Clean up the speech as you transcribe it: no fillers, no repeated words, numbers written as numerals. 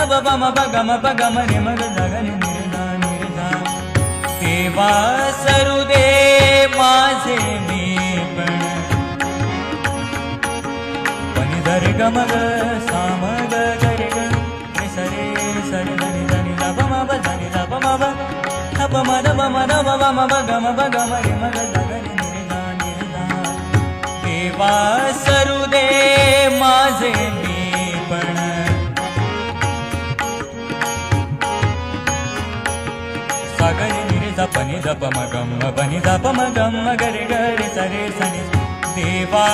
ब म प ग म प ग म रे म ग ग रे नि रे धा देवा सरू दे माझे मी पण पनि धर ग म ग सा म ग ग रे ग रे स रे ध नि ध नि ध प म प ध नि ध प म प ध प म ध प म ध प म प ग म प ग म रे म ग ग रे नि रे धा देवा सरू दे माझे मी पण सागरी निरे ध प नि ध प म ग म प नि ध प म ग म ग रे ग रे स रे स नि देवा